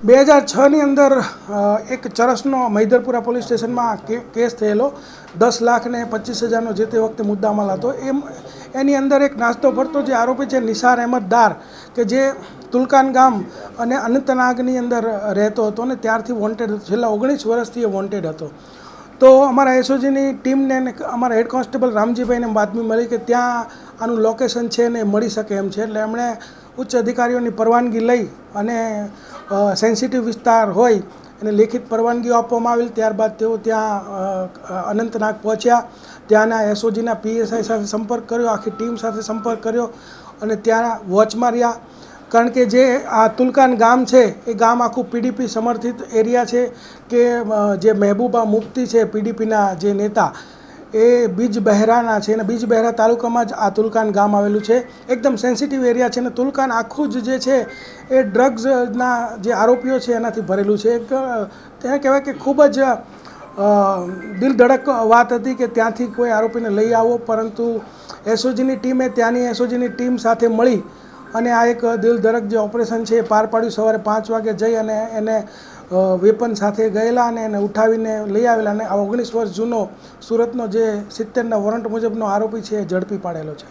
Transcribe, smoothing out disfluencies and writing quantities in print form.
2006ની અંદર એક ચરસનો મૈદરપુરા પોલીસ સ્ટેશનમાં કેસ થયેલો 10,25,000નો જે તે વખતે મુદ્દામાલ હતો. એની અંદર એક નાસ્તો ફરતો જે આરોપી છે નિસાર અહેમદ ડાર, કે જે તુલકાન ગામ અને અનંતનાગની અંદર રહેતો હતો અને ત્યારથી વોન્ટેડ હતો. છેલ્લા 19 વર્ષથી એ વોન્ટેડ હતો. તો અમારા એસઓજીની ટીમને અમારા હેડ કોન્સ્ટેબલ રામજીભાઈને બાતમી મળી કે ત્યાં આનું લોકેશન છે ને મળી શકે એમ છે. એટલે એમણે ઉચ્ચ અધિકારીઓની પરવાનગી લઈ અને સેન્સિટિવ વિસ્તાર હોય એને લેખિત પરવાનગીઓ આપવામાં આવેલ. ત્યારબાદ તેઓ ત્યાં અનંતનાગ પહોંચ્યા. ત્યાંના એસઓજીના પીએસઆઈ સાથે સંપર્ક કર્યો, આખી ટીમ સાથે સંપર્ક કર્યો અને ત્યાં વોચમાં રહ્યા. કારણ કે જે આ તુલકાન ગામ છે એ ગામ આખું પીડીપી સમર્થિત એરિયા છે. કે જે મહેબૂબા મુફ્તી છે પીડીપીના જે નેતા, એ બીજબહેરાના છે અને બીજબહેરા તાલુકામાં જ આ તુલકાન ગામ આવેલું છે. એકદમ સેન્સિટિવ એરિયા છે અને તુલકાન આખું જ જે છે એ ડ્રગ્સના જે આરોપીઓ છે એનાથી ભરેલું છે. એક ત્યાં કહેવાય કે ખૂબ જ દિલધડક વાત હતી કે ત્યાંથી કોઈ આરોપીને લઈ આવો, પરંતુ એસઓજીની ટીમે ત્યાંની એસઓજીની ટીમ સાથે મળી અને આ એક દિલધડક જે ઓપરેશન છે એ પાર પાડ્યું. સવારે 5 વાગે જઈ અને એને વેપન સાથે ગયેલા અને એને ઉઠાવીને લઈ આવેલા અને આ 19 વર્ષ જૂનો સુરતનો જે 70ના વોરંટ મુજબનો આરોપી છે એ ઝડપી પાડેલો છે.